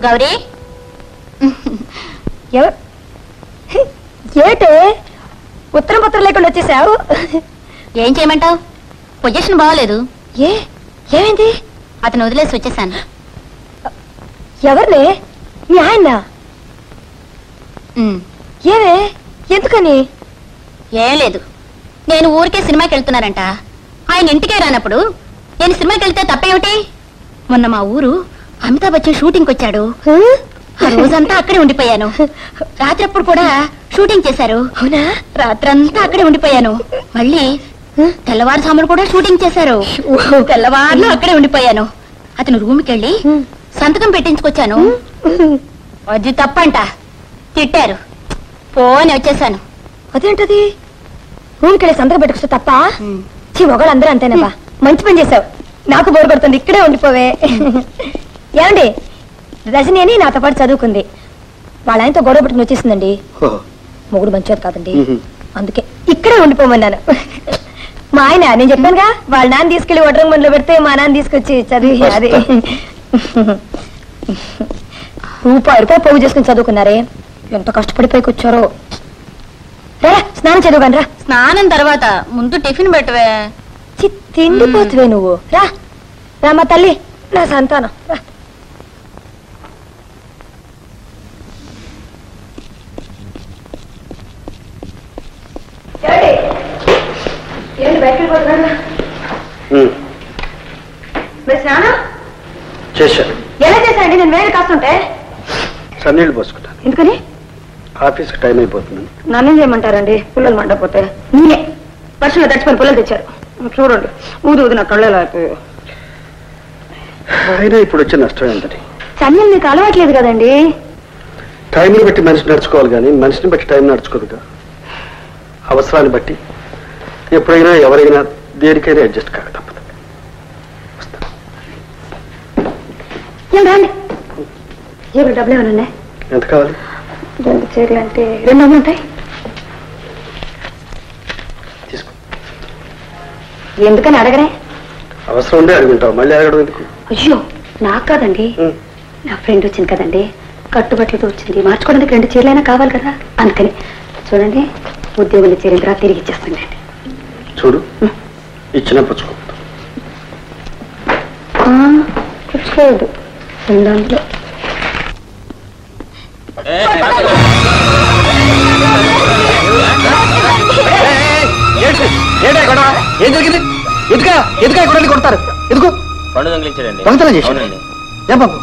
గౌరీ ఏటే ఉత్తరం పత్రం లేకుండా వచ్చేసావు? ఏం చేయమంటావు? పొజిషన్ బాగోలేదు. ఏమైంది? అతను వదిలేసి వచ్చేసాను. ఎవరిని? మీ ఆయన? ఏమే? ఎందుకని? ఏం లేదు, నేను ఊరికే సినిమాకి వెళ్తున్నానంట. ఆయన ఇంటికే రానప్పుడు నేను సినిమాకి వెళ్తే తప్పేమిటి? మొన్న మా ఊరు అమితాబ్ బచ్చన్ షూటింగ్కి వచ్చాడు. ఆ రోజంతా అక్కడే ఉండిపోయాను. రాత్రప్పుడు కూడా షూటింగ్ చేశారు. అవునా? రాత్రంతా అక్కడే ఉండిపోయాను. మళ్ళీ తెల్లవారుజాములు కూడా షూటింగ్ చేశారు. తెల్లవారులు అక్కడే ఉండిపోయాను. అతను రూమ్కి వెళ్ళి సంతకం పెట్టించుకొచ్చాను. అది తప్పంట. తిట్టారు. పోని వచ్చేసాను. అదేంటది? రూమ్కి వెళ్ళి సంతకం పెట్టుకొస్తే తప్ప? మొగలు అందరూ అంతేనబ్బా. మంచి పని చేసావు. నాకు బోరు కొడుతుంది, ఇక్కడే ఉండిపోవే. ఏమండి, రజని అని నాతో పాటు చదువుకుంది. వాళ్ళ ఆయనతో గొడవ పెట్టుకుని వచ్చేసిందండి. మొగుడు మంచిది కాదండి, అందుకే ఇక్కడే ఉండిపోమన్నాను. మా ఆయన, నేను చెప్పానుగా, వాళ్ళ నాన్న తీసుకెళ్లి వడ్రంగ మందులో పెడితే మా నాన్న తీసుకొచ్చి చదివి అది రూపాయి పోగు చేసుకుని చదువుకున్నారే. ఎంత కష్టపడి పైకి వచ్చారో. రా, స్నానం చదువుగాను రా. స్నానం తర్వాత ముందు టిఫిన్ పెట్టవే. తిండిపోతువే నువ్వు. రా రామా తల్లి, నా సంతానం రా. స్నానం చేశాను. ఎలా చేశానండి? నేను వేడి కాస్తుంటే సన్నీళ్ళు పోసుకుంటాను. ఎందుకని? ఆఫీస్కి టైం అయిపోతుంది. నన్నేం చేయమంటారండి? పుల్లలు మండపోతే నేనే వర్షంలో తడిచిపోయిన పుల్లలు తెచ్చారు. చూడండి, ఊదు ఊది నా కళ్ళలో అయిపోయాయి. అయినా ఇప్పుడు వచ్చే నష్టం ఏంటని? సన్నీళ్ళు మీకు అలవాట్లేదు కదండి. టైంని బట్టి మనిషి నడుచుకోవాలి, కానీ మనిషిని బట్టి టైం నడుచుకోదుగా. అవసరాన్ని బట్టి ఎప్పుడైనా ఎవరైనా దేనికైనా అడ్జస్ట్ కాక తప్పదు. జేబులు డబ్బులు ఏమైనా ఉన్నాయి? ఎంత కావాలి? 2 చీరలు అంటే 2 ఉంటాయి. తీసుకో. ఎందుకని అడగరే? అవసరం ఉండే అడుగుంటావు, మళ్ళీ అడగడం ఎందుకు? అయ్యో, నాకు కాదండి, నా ఫ్రెండ్ వచ్చింది కదండి, కట్టుబట్టలతో వచ్చింది. మార్చుకోవడానికి 2 చీరలైనా కావాలి కదా, అందుకని. చూడండి, ఉద్యోగుల చీర తిరిగి ఇచ్చేస్తానండి. చూడు, ఇచ్చిన పుచ్చుకో. పుచ్చుకోవద్దు, దాంట్లో ఏం జరిగింది? ఎందుక కొడతారు? ఎందుకు దొంగతనం చేశారండి? ఏం బాబు?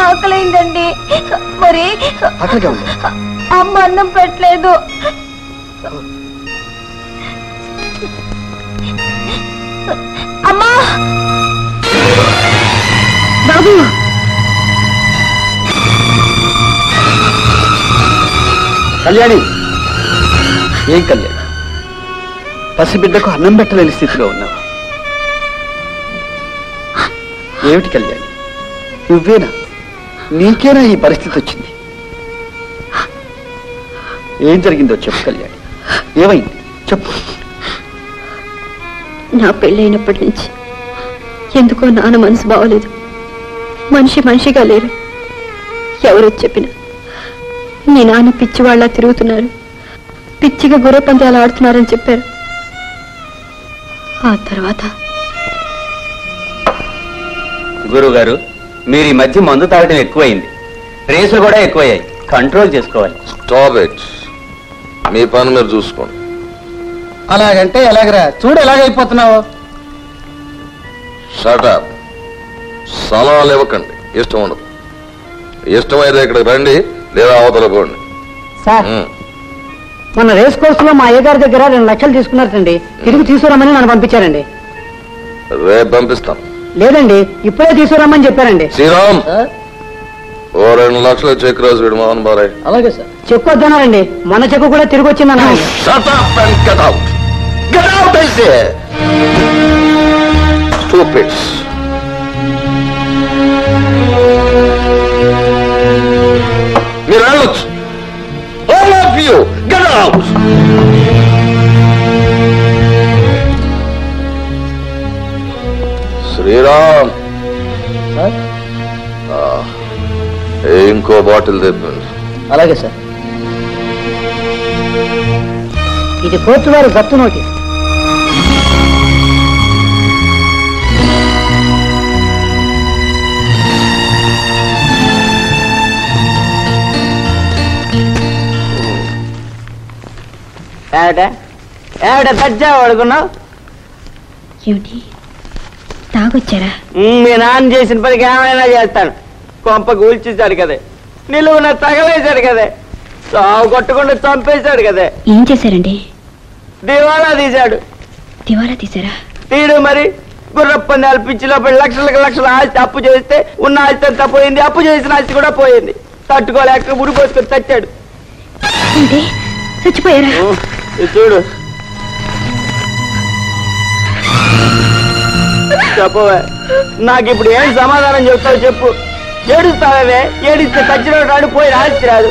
ఆకలైందండి. మరి ఆకలిగా ఉంది. అమ్మ అన్నం పెట్టలేదు. అమ్మా బాబు, కళ్యాణి. ఏం కళ్యాణి, పసిబిడ్డకు అన్నం పెట్టలేని స్థితిలో ఉన్నావు. ఏమిటి కళ్యాణి, నువ్వేనా? నీకేనా ఈ పరిస్థితి వచ్చింది? ఏం జరిగిందో చెప్పు కళ్యాణి. ఏమైంది చెప్పు. నా పెళ్ళైనప్పటి నుంచి ఎందుకో నాన్న మనసు బాగోలేదు. మనిషిగా లేరు. ఎవరో చెప్పినా మీ నాన్న పిచ్చివాళ్ళ తిరుగుతున్నారు, పిచ్చిగా గుర్ర పందాలు ఆడుతున్నారని చెప్పారు. ఆ తర్వాత గురువుగారు, మీరు ఈ మధ్య మందు తాగడం ఎక్కువైంది, రేసులు కూడా ఎక్కువయ్యాయి. కంట్రోల్ చేసుకోవాలి. Stop it. మీ పని మీరు చూసుకోండి. అలాగంటే ఎలాగరా? చూడు ఎలాగైపోతున్నావు. షటప్. సలహాలు ఇవ్వకండి, ఇష్టం ఉండదు. ఇష్టమైతే ఇక్కడికి రండి, లేదా అవతల పోండి. సార్, మన రేస్ కోర్స్ లో మా అయ్యగారి దగ్గర 2 లక్షలు తీసుకున్నారండి. తిరిగి తీసుకురామని నన్ను పంపించారండి. రేపు పంపిస్తాం. లేదండి, ఇప్పుడే తీసుకురామని చెప్పారండి. శ్రీరామ్, ఓ 2 లక్షలు చెక్ రాసి విడు మోహన్ బారాయ్. అలాగే సార్. చెక్కు వద్దన్నారండి, మన చెక్కు కూడా తిరిగి వచ్చిందన్నా. మీరు వెళ్ళొచ్చు. All of you, get out! Sriram, ఇంకో బాటిల్ తెప్పండి. అలాగే సార్. ఇది కోర్టు వారి జప్తు నోటీస్. దజ్జా పడుకున్నావు? ఏమిటి తాగొచ్చారా? మీ నాన్న చేసిన పనికి ఏమైనా చేస్తాను. కొంప కూల్చేశాడు కదే, నిలువున తగలేశాడు కదే, సాగు కొట్టకుండా చంపేశాడు కదే. ఏం చేశారండి? దివాలా తీశాడు. దివాలా తీశారా? తీడు మరి. గుర్రప్పందాలు పిచ్చి లోపల లక్షలకు లక్షల ఆస్తి అప్పు చేస్తే ఉన్న ఆస్తి అంతా పోయింది, అప్పు చేసిన ఆస్తి కూడా పోయింది. తట్టుకోలేక ముడిపోసుకొని చచ్చాడు. అంటే చచ్చిపోయారా? చూడు చెప్పవే, నాకు ఇప్పుడు ఏం సమాధానం చెప్తావు చెప్పు. ఏడుస్తావే, ఏడిస్తే చచ్చిన రాడు, పోయి ఆస్తి రాదు.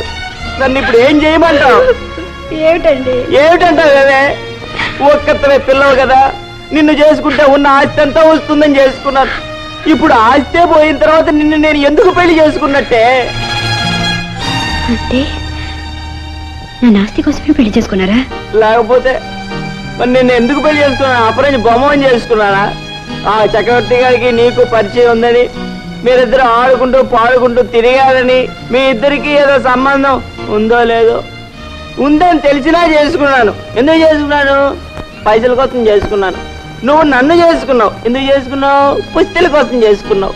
నన్ను ఇప్పుడు ఏం చేయమంటావు? ఏమిటంటావే? ఒక్కతవే పిల్లవు కదా, నిన్ను చేసుకుంటే ఉన్న ఆస్తి అంతా వస్తుందని చేసుకున్నాను. ఇప్పుడు ఆస్తే పోయిన తర్వాత నిన్ను నేను ఎందుకు పెళ్లి చేసుకున్నట్టే? అంటే నా ఆస్తి కోసమే పెళ్లి చేసుకున్నారా? లేకపోతే మరి నిన్ను ఎందుకు పెళ్లి చేసుకున్నాను? అపరించి బొమ్మని చేసుకున్నానా? ఆ చక్రవర్తి గారికి నీకు పరిచయం ఉందని, మీరిద్దరు ఆడుకుంటూ పాడుకుంటూ తిరిగారని, మీ ఇద్దరికి ఏదో సంబంధం ఉందో లేదో ఉందని తెలిసినా చేసుకున్నాను. ఎందుకు చేసుకున్నాను? పైసల కోసం చేసుకున్నాను. నువ్వు నన్ను చేసుకున్నావు. ఎందుకు చేసుకున్నావు? పుస్తల కోసం చేసుకున్నావు.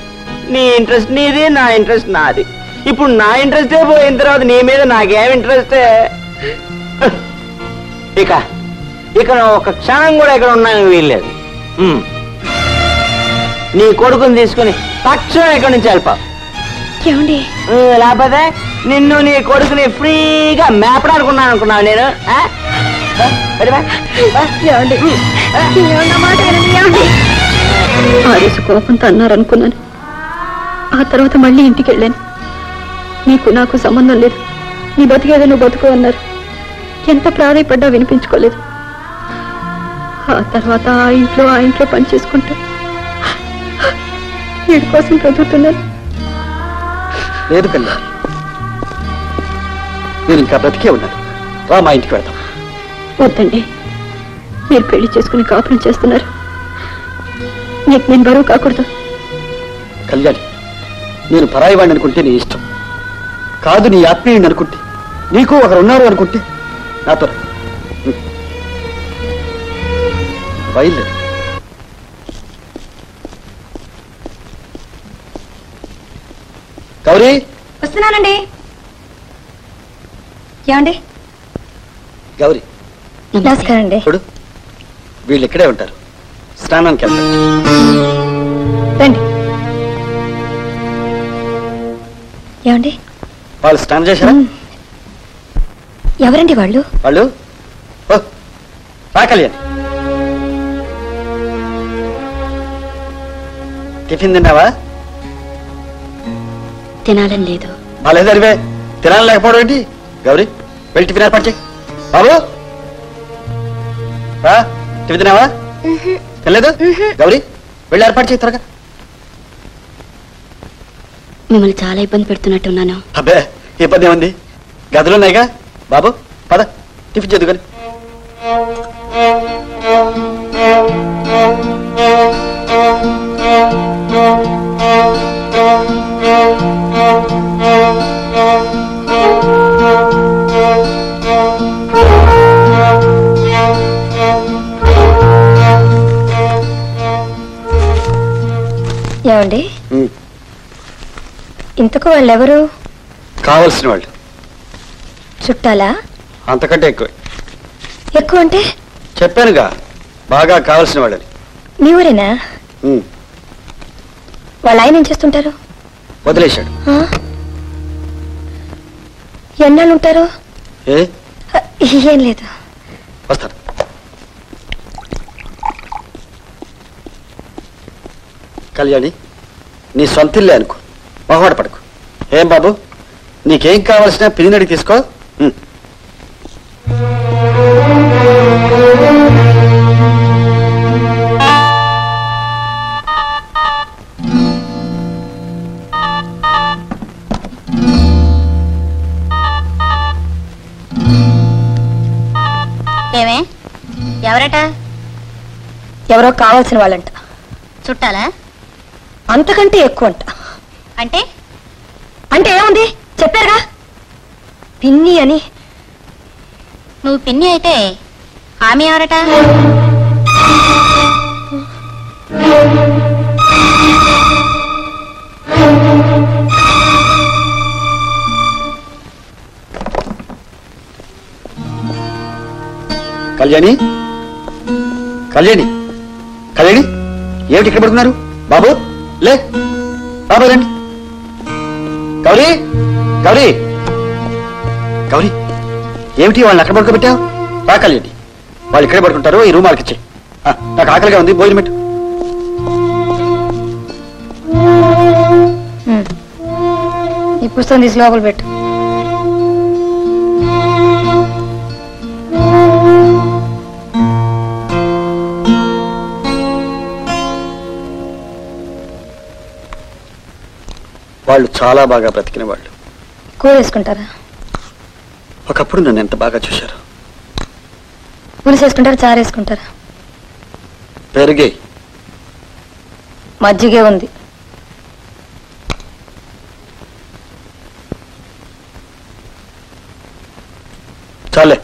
నీ ఇంట్రెస్ట్ నీది, నా ఇంట్రెస్ట్ నాది. ఇప్పుడు నా ఇంట్రెస్టే పోయిన తర్వాత నీ మీద నాకేం ఇంట్రెస్టే? ఇక ఒక క్షణం కూడా ఇక్కడ ఉన్నాను వీల్లేదు. నీ కొడుకుని తీసుకుని తక్షణం ఇక్కడి నుంచి వెళ్ళిపోవు. లేకపోతే నిన్ను నీ కొడుకుని ఫ్రీగా మేపడానుకున్నాను అనుకున్నావు నేను. ఆరేసు కోపంతో అన్నారనుకున్నాను. ఆ తర్వాత మళ్ళీ ఇంటికి వెళ్ళాను. నీకు నాకు సంబంధం లేదు, నీ బతికేదో నువ్వు బతుకు అన్నారు. ఎంత ప్రాధాయపడ్డా వినిపించుకోలేదు. ఆ తర్వాత ఆ ఇంట్లో పని చేసుకుంటా వీడి కోసం చదువుతున్నాను. లేదు కళ్యాణ్, నేను ఇంకా బ్రతికే ఉన్నాను. రా, మా ఇంటికి వెళ్దాం. వద్దండి, మీరు పెళ్లి చేసుకుని కాపురం చేస్తున్నారు. నీకు నేను బరువు కాకూడదు. కళ్యాణి, నేను పరాయి వాడిని అనుకుంటే నీ ఇష్టం కాదు. నీ ఆత్మీయుని అనుకుంటే, నీకు ఒకరున్నారు అనుకుంటే నాతో బయలుదేరు. గౌరీ, వస్తున్నానండి. ఏమండి? గౌరీ నమస్కారం అండి. ఇప్పుడు వీళ్ళు ఇక్కడే ఉంటారు, స్నానానికి వెళ్తారు. రండి. ఏమండి? వాళ్ళు స్నానం చేశారా? ఎవరండి వాళ్ళు? వాళ్ళు రా కళ్యాణ్. టిఫిన్ తిన్నావా? తినాలని లేదు. బాలేదరివే, తినాలని లేకపోవడం ఏంటి? గౌరీ, వెళ్ళి టిఫిన్ ఏర్పాటు చేయి. బాబు రా, టిఫిన్ తిన్నావా? తినలేదు? గౌరీ, వెళ్ళి ఏర్పాటు చేయి త్వరగా. మిమ్మల్ని చాలా ఇబ్బంది పెడుతున్నట్టున్నాను. అబ్బే, ఇబ్బంది ఏముంది? గదులున్నాయిగా. బాబు పద, టిఫిన్ చదువుకొని. ఏమండి? ఇంతకు వాళ్ళెవరు? కావలసిన వాళ్ళు. చుట్టాలా? అంతకంటే ఎక్కువ. ఎక్కువ అంటే? చెప్పానుగా, బాగా కావలసిన వాళ్ళని. మీ ఊరేనా? వాళ్ళ ఆయన ఏం చేస్తుంటారు? వదిలేశాడు. ఎన్నాళ్ళు ఉంటారు? ఏం లేదు, వస్తాను. కళ్యాణి, నీ సొంతిల్లే అనుకో, మొహమాట పడుకో. ఏం బాబు, నీకేం కావాల్సిన పిదినడికి తీసుకో. ఎవరట? ఎవరో కావాల్సిన వాళ్ళంట. చుట్టాలా? అంతకంటే ఎక్కువ అంట. అంటే అంటే ఏముంది చెప్పారుగా, పిన్ని అని. నువ్వు పిన్ని అయితే ఆమె ఎవరట? కళ్యాణి, కళ్యాణి, కళ్యాణి, ఏమిటి ఇక్కడ పడుతున్నారు? బాబు లే, బాబు రండి. గౌరీ, గౌరీ, గౌరీ, ఏమిటి వాళ్ళని అక్కడ పడుకోబెట్టావు? రా కళ్యాణి, వాళ్ళు ఇక్కడే పడుకుంటారు, ఈ రూమ్ వాళ్ళకి ఇచ్చేయి. నాకు ఆకలిగా ఉంది, భోజనం పెట్టు. ఈ పుస్తకం తీసి లోపల పెట్టు. వాళ్ళు చాలా బాగా బ్రతికిన వాళ్ళు. కూర వేసుకుంటారా? ఒకప్పుడు నన్ను ఎంత బాగా చూశారు. పులుసు వేసుకుంటారా, చారు వేసుకుంటారా? పెరిగే మజ్జిగే ఉంది. చాలే.